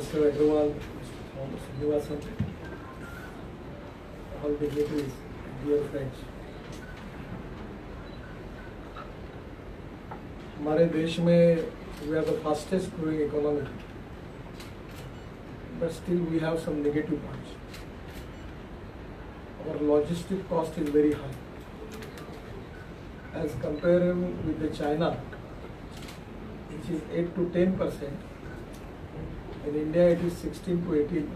Mr. Agrawal, Mr. Srinivasan, all dignitaries, dear friends. हमारे देश में we are the fastest growing economy, but still we have some negative points. Our logistic cost is very high. As compared with the China, which is 8 to 10%, in India it is 16 to 18%.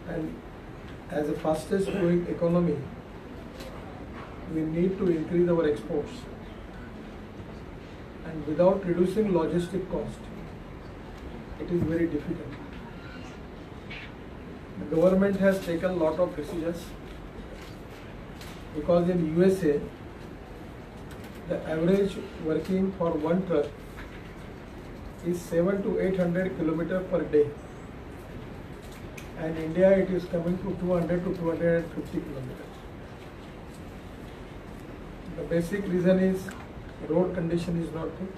And as the fastest growing economy, we need to increase our exports. And without reducing logistic cost, it is very difficult. The government has taken a lot of decisions because in USA, the average working for one truck is 700 to 800 kilometers per day. And in India, it is coming to 200 to 250 kilometers. The basic reason is road condition is not good.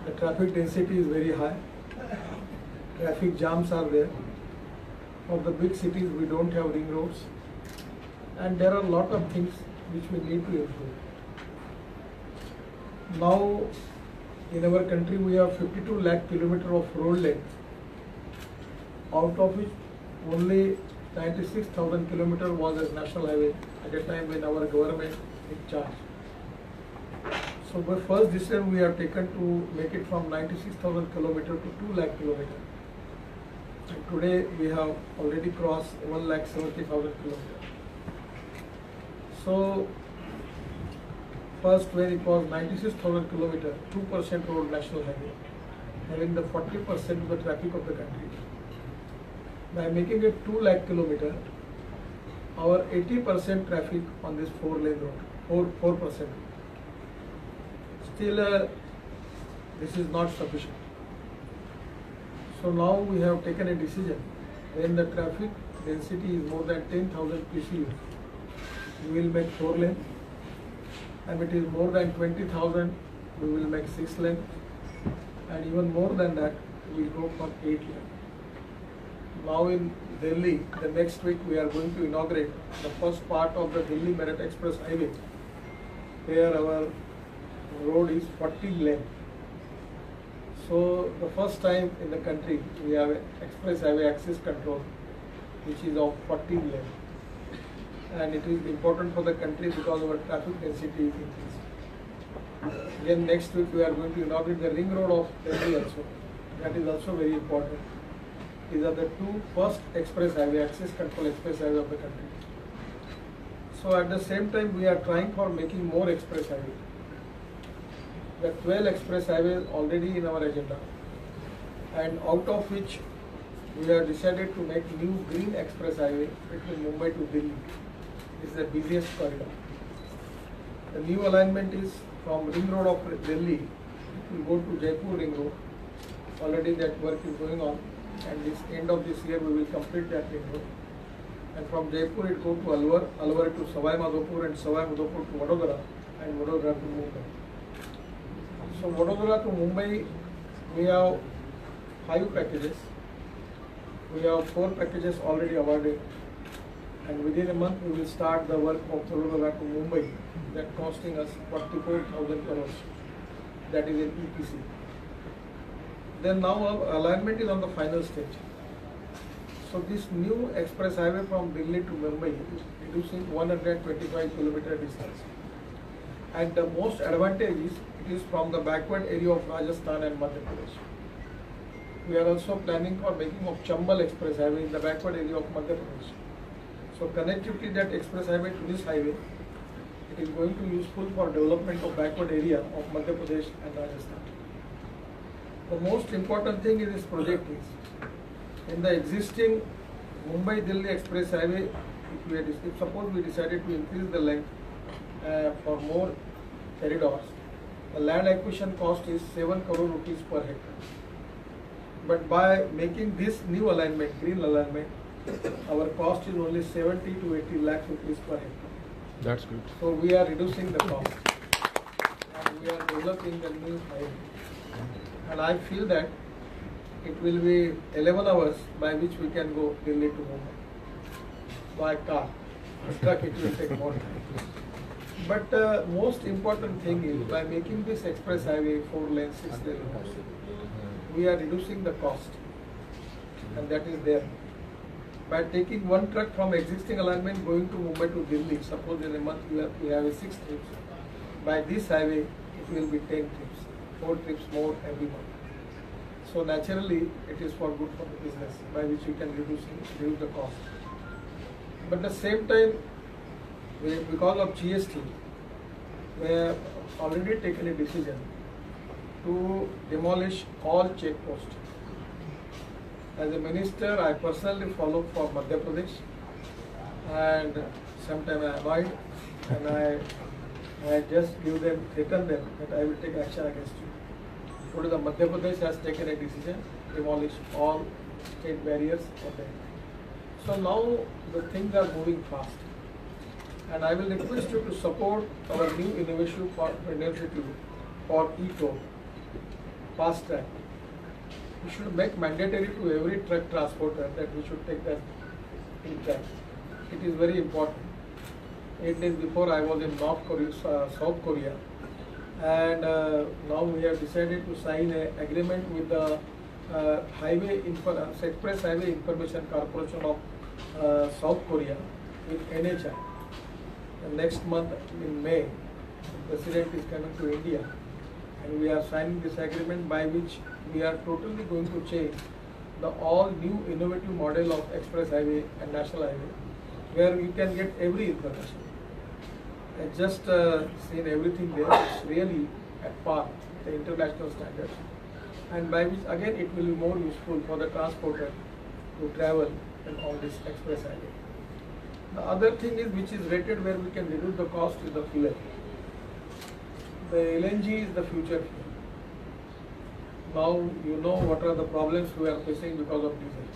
The traffic density is very high. Traffic jams are there. Of the big cities, we don't have ring roads. And there are a lot of things which we need to improve. Now, in our country, we have 52 lakh kilometers of road length, out of which only 96,000 kilometers was as national highway at the time when our government in charge. So by first decision we have taken to make it from 96,000 kilometers to 2 lakh kilometers. And today we have already crossed 1,70,000 kilometers. So first when it was 96,000 kilometers, 2% road national highway, having the 40% of the traffic of the country. By making it 2 lakh kilometers, our 80% traffic on this 4-lane road, 4%. Still, this is not sufficient. So now we have taken a decision. When the traffic density is more than 10,000 PCU, we will make 4-lane. And it is more than 20,000, we will make 6-lane. And even more than that, we will go for 8-lane. Now in Delhi, the next week we are going to inaugurate the first part of the Delhi Meerut Express Highway, where our road is 14 lane. So the first time in the country we have express highway access control, which is of 14 lane. And it is important for the country because our traffic density is increased. Again, next week we are going to inaugurate the ring road of Delhi also. That is also very important. These are the two first express highway, access control express highway of the country. So at the same time, we are trying for making more express highway. The 12 express highways already in our agenda, and out of which we have decided to make new green express highway between Mumbai to Delhi. This is the busiest corridor. The new alignment is from ring road of Delhi, it will go to Jaipur ring road. Already that work is going on. And this end of this year we will complete that ring road. And from Jaipur it go to Alwar, Alwar to Savai Madhopur, and Savai Madhopur to Vadodara, and Vadodara to Mumbai. So Vadodara to Mumbai, we have 5 packages. We have 4 packages already awarded, and within a month we will start the work of Vadodara to Mumbai, that costing us 44,000 crores. That is in EPC. Then now our alignment is on the final stage. So this new express highway from Delhi to Mumbai is reducing 125 kilometer distance. And the most advantage is it is from the backward area of Rajasthan and Madhya Pradesh. We are also planning for making of Hon'ble express highway in the backward area of Madhya Pradesh. So connectivity that express highway to this highway, it is going to be useful for development of backward area of Madhya Pradesh and Rajasthan. The most important thing in this project is, in the existing Mumbai-Delhi Express Highway, if suppose we decided to increase the length for more corridors, the land acquisition cost is 7 crore rupees per hectare. But by making this new alignment, green alignment, our cost is only 70 to 80 lakh rupees per hectare. That's good. So we are reducing the cost and we are developing the new highway. and I feel that it will be 11 hours by which we can go Delhi to Mumbai by car. Truck it will take more time. But most important thing is by making this express highway 4 lane, 6 lane, we are reducing the cost, and that is there. By taking one truck from existing alignment going to Mumbai to Delhi, suppose in a month we have 6 trips. By this highway, it will be 10 trips, 4 trips more every month. So naturally, it is for good for the business, by which you can reduce the cost. But at the same time, because of GST, we have already taken a decision to demolish all checkposts. As a minister, I personally follow for Madhya Pradesh, and sometimes I avoid, and I just threaten them that I will take action against you. Today the Madhya Pradesh has taken a decision, demolish all state barriers for them. So now the things are moving fast, and I will request you to support our new innovation for e-toll, fast track. We should make mandatory to every truck transporter that we should take that in track. It is very important. 8 days before I was in South Korea, and now we have decided to sign an agreement with the Express Highway Information Corporation of South Korea with NHI. And next month in May, the President is coming to India, and we are signing this agreement by which we are totally going to change the all new innovative model of express highway and national highway, where you can get every information. I just seen everything there. It's really at par with the international standards, and by which again it will be more useful for the transporter to travel on this express highway. The other thing is which is rated where we can reduce the cost is the fuel. The LNG is the future fuel. Now you know what are the problems we are facing because of diesel.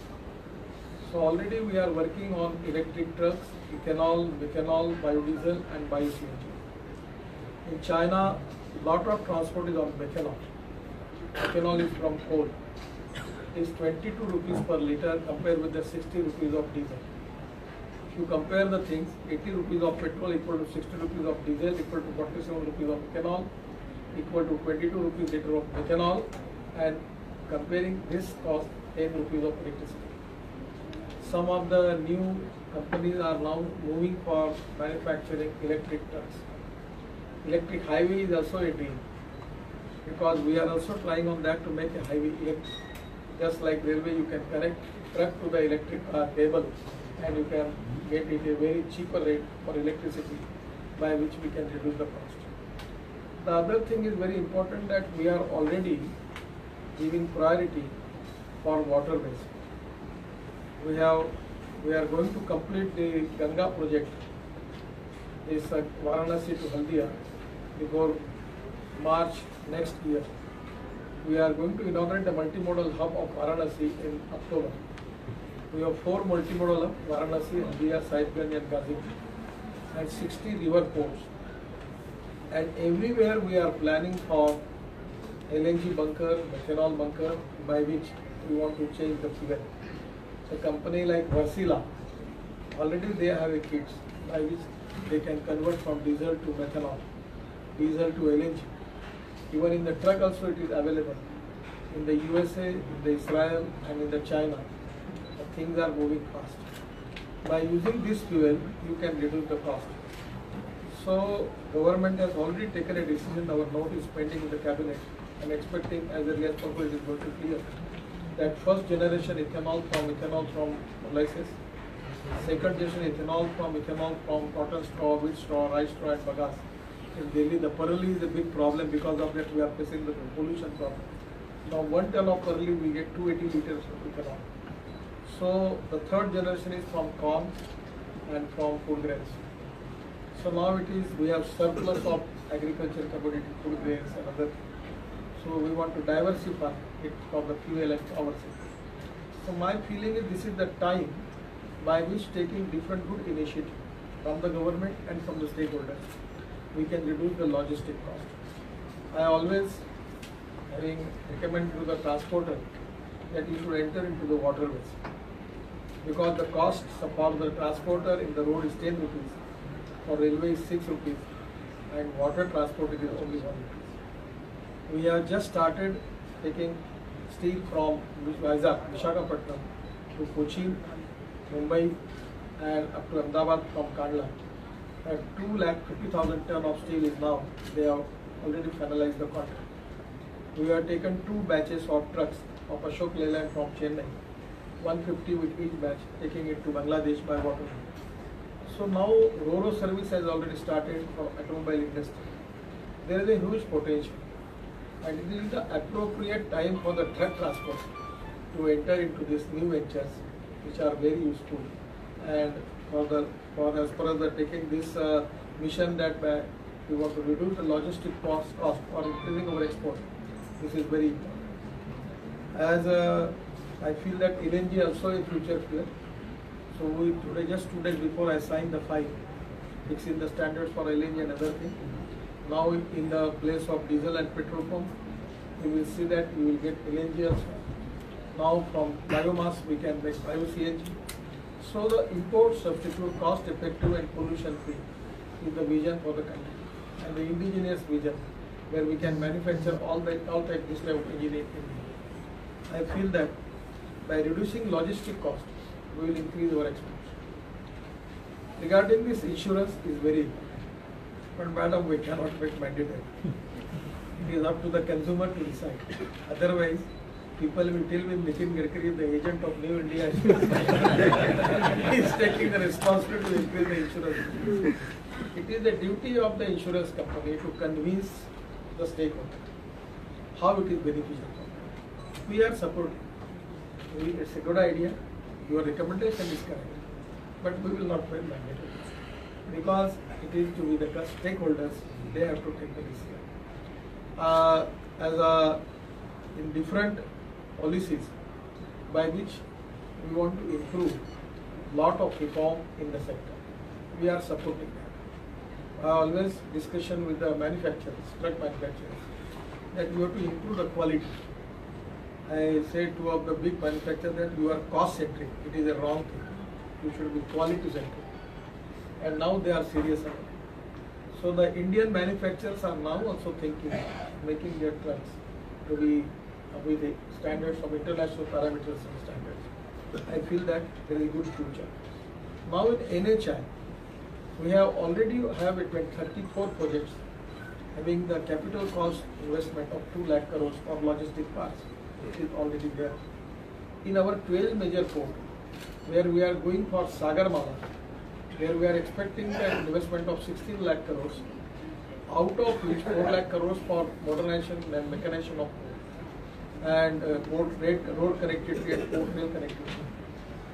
So already we are working on electric trucks, ethanol, methanol, biodiesel and bio-CNG. In China, lot of transport is on methanol. Methanol is from coal. It is 22 rupees per litre compared with the 60 rupees of diesel. If you compare the things, 80 rupees of petrol equal to 60 rupees of diesel equal to 47 rupees of ethanol equal to 22 rupees litre of methanol, and comparing this cost 10 rupees of electricity. Some of the new companies are now moving for manufacturing electric trucks. Electric highway is also a dream, because we are also trying on that to make a highway electric. Just like railway, you can connect truck to the electric cable, and you can get it a very cheaper rate for electricity, by which we can reduce the cost. The other thing is very important that we are already giving priority for waterways. We are going to complete the Ganga project, this Varanasi to Haldia, before March next year. We are going to inaugurate the multimodal hub of Varanasi in October. We have 4 multimodal hubs: Varanasi, Haldia, Sahibganj and Gazipur, and 60 river ports. And everywhere we are planning for LNG bunker, methanol bunker, by which we want to change the fuel. So company like Versila, already they have a kits by which they can convert from diesel to methanol, diesel to LNG. Even in the truck also it is available. In the USA, in the Israel and in the China, the things are moving fast. By using this fuel, you can reduce the cost. So government has already taken a decision. Our note is pending in the cabinet. I'm expecting as early as possible it is going to clear that first generation ethanol from molasses, second generation ethanol from cotton straw, wheat straw, rice straw and bagasse. In Delhi, the parali is a big problem. Because of that, we are facing the pollution problem. Now 1 ton of parali we get 280 liters of ethanol. So the third generation is from corn and from food grains. So now we have surplus of agriculture commodity, food grains and other. So we want to diversify it for the fuel and power sector. So my feeling is this is the time by which taking different good initiatives from the government and from the stakeholders, we can reduce the logistic cost. I always having recommended to the transporter that you should enter into the waterways, because the cost for the transporter in the road is 10 rupees, for railway is 6 rupees, and water transport is only 1 rupees. We have just started taking steel from Visakhapatnam to Cochin, Mumbai, and up to Ahmedabad from Kandla. And 250,000 ton of steel is now, they have already finalized the contract. We have taken 2 batches of trucks of Ashok Leyland from Chennai, 150 with each batch, taking it to Bangladesh by water. So now Ro-Ro service has already started for automobile industry. There is a huge potential, and it is the appropriate time for the truck transport to enter into these new ventures, which are very useful. And as far as the taking this mission that we want to reduce the logistic cost or increasing our export, this is very important. As I feel that LNG also a future fuel. So today, just 2 days before, I signed the file fixing the standards for LNG and other things. Now in the place of diesel and petrol pump, you will see that you will get LNG also. Now from biomass we can make bio-CNG. So the import substitute cost effective and pollution free is the vision for the country, and the indigenous vision where we can manufacture all type this type of engineering. I feel that by reducing logistic cost, we will increase our exports. Regarding this, insurance is very important, but madam, we cannot make mandatory. It is up to the consumer to decide. Otherwise, people will tell me Nitin Gadkari, the agent of New India, he is taking the responsibility to increase the insurance. It is the duty of the insurance company to convince the stakeholder how it is beneficial. We are supporting. It's a good idea. Your recommendation is correct, but we will not make mandatory because it is to be the stakeholders. They have to take the decision. In different policies by which we want to improve lot of reform in the sector, we are supporting that. Always discussion with the manufacturers, truck manufacturers, that you have to improve the quality. I said to of the big manufacturers that you are cost centric. It is a wrong thing. You should be quality centric. And now they are serious about it. So the Indian manufacturers are now also thinking, making their trucks to be with the standards of international parameters and standards. I feel that there is a good future. Now in NHI, we have already have 34 projects having the capital cost investment of 2 lakh crores for logistic parks. It is already there. In our 12 major port, where we are going for Sagarmala, where we are expecting an investment of 16 lakh crores, out of which 4 lakh crores for modernization and mechanization of port, and road connectivity and port rail connectivity.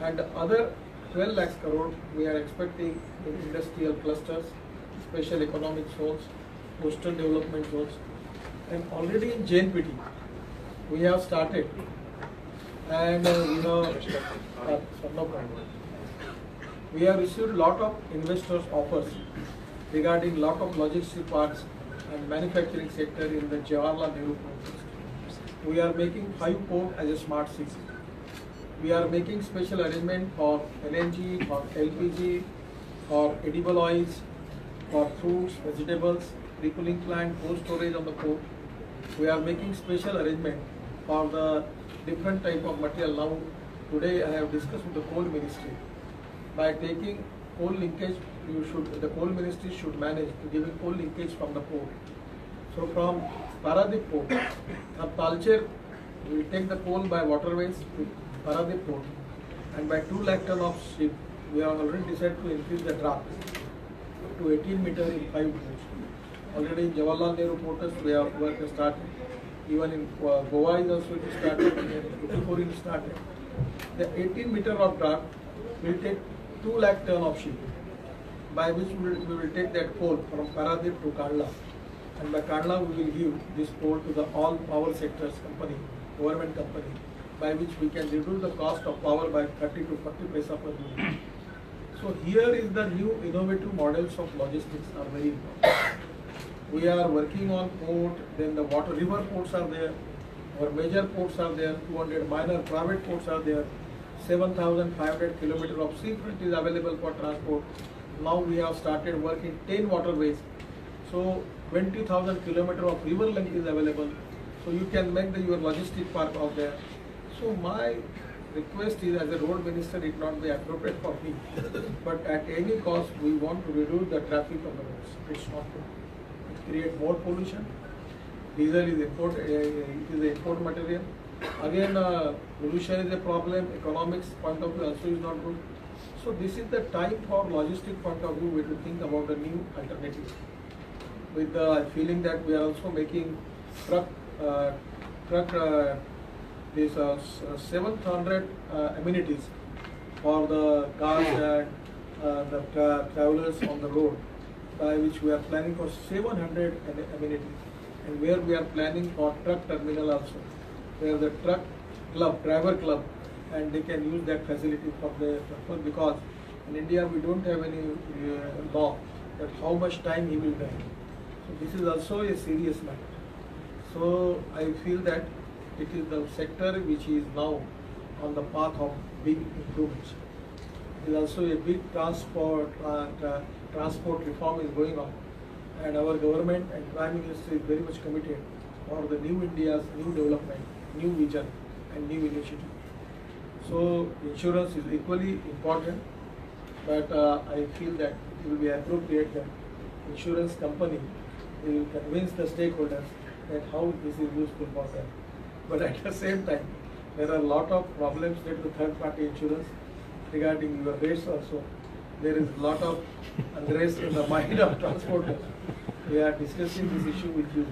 And other 12 lakhs crore we are expecting in industrial clusters, special economic zones, coastal development zones. And already in JNPT, we have started, and we have received a lot of investors' offers regarding lot of logistic parks and manufacturing sector in the Jawaharlal Nehru Port. We are making 5 ports as a smart city. We are making special arrangement for LNG, for LPG, for edible oils, for fruits, vegetables, pre-cooling plant, cold storage on the port. We are making special arrangement for the different type of material. Now, today I have discussed with the coal ministry. By taking coal linkage, the coal ministry should manage to giving coal linkage from the port. So from Paradip port, Talcher will take the coal by waterways to Paradip port, and by 2 lakh ton of ship, we have already decided to increase the draft to 18 meter in 5 ports. Already in Jawaharlal Nehru ports, we have work started. Even in Goa is also started, and Tuticorin is started. The 18 meter of draft will take 2 lakh ton of ship, by which we will take that coal from Paradip to Kandla. And by Kandla we will give this coal to the all power sectors company, government company, by which we can reduce the cost of power by 30 to 40 paisa per unit. So here is the new innovative models of logistics are very important. We are working on port, then the river ports are there, Our major ports are there, 200 minor private ports are there, 7,500 kilometers of seafront is available for transport. Now we have started work in 10 waterways, so 20,000 kilometers of river length is available. So you can make your logistic park out there. So my request is, as a road minister, it not be appropriate for me, but at any cost we want to reduce the traffic on the roads. It's not good. It creates more pollution. Diesel is import, it is an import material. Again, pollution is a problem. Economics point of view also is not good. So this is the time for logistic point of view we to think about a new alternative. With the feeling that we are also making these 700 amenities for the cars and the travelers on the road, by which we are planning for 700 amenities, and where we are planning for truck terminal also, where the truck club, driver club, and they can use that facility for the purpose, because in India we don't have any law that how much time he will drive. So this is also a serious matter. So I feel that it is the sector which is now on the path of big improvements. It is also a big transport reform is going on, and our government and Prime Minister is very much committed for the new India's new development, new vision and new initiative. So insurance is equally important, but I feel that it will be appropriate that insurance company will convince the stakeholders that how this is useful for them. But at the same time, there are a lot of problems with the third-party insurance regarding your rates also. There is a lot of unrest in the mind of transporters. We are discussing this issue with you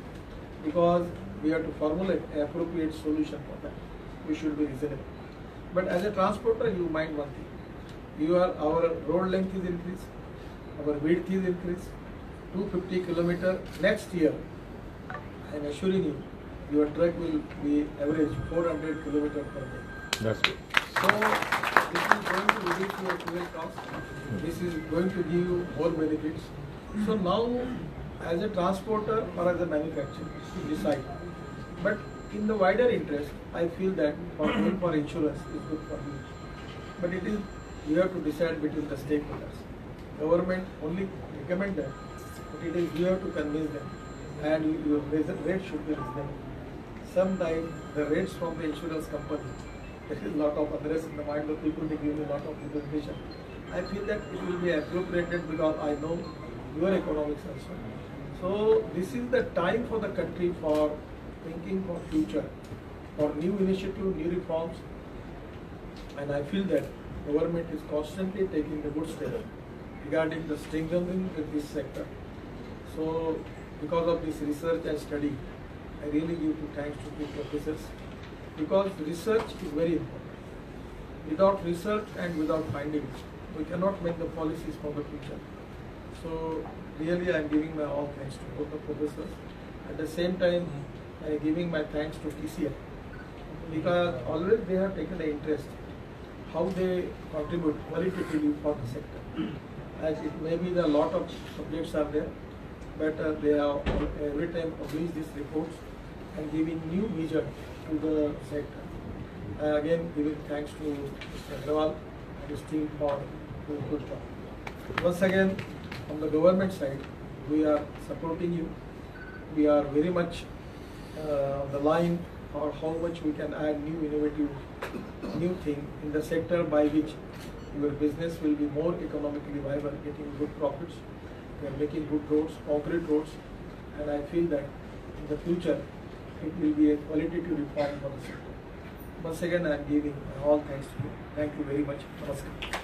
because we have to formulate an appropriate solution for that. We should be reasonable. But as a transporter, you mind one thing. Our road length is increased, our width is increased, 250 kilometers. Next year, I am assuring you, your truck will be average 400 kilometers per day. That's good. So this is going to reduce your fuel cost. This is going to give you more benefits. So now, as a transporter or as a manufacturer, you decide. But in the wider interest, I feel that going for insurance is good for you. But it is, you have to decide between the stakeholders. Government only recommend that, but it is you have to convince them, and your rate should be reasonable. Sometimes the rates from the insurance company, there is a lot of unrest in the mind of people, they give me a lot of representation. I feel that it will be appropriated because I know your economics also. So this is the time for the country for thinking for future, for new initiative, new reforms, and I feel that government is constantly taking the good steps regarding the strengthening of this sector. So because of this research and study, I really give thanks to the professors, because research is very important. Without research and without findings, we cannot make the policies for the future. So really I am giving my all thanks to both the professors. At the same time, I am giving my thanks to TCI, because always they have taken the interest how they contribute qualitatively for the sector. As it may be the lot of subjects are there, but they have every time published these reports and giving new vision to the sector. Again, giving thanks to Mr. Agrawal and his team for doing good job. Once again, from the government side, we are supporting you. We are very much on the line for how much we can add new innovative, new thing in the sector by which your business will be more economically viable, getting good profits. We are making good roads, concrete roads, and I feel that in the future it will be a qualitative reform for the sector. Once again, I am giving all thanks to you. Thank you very much. Namaskar.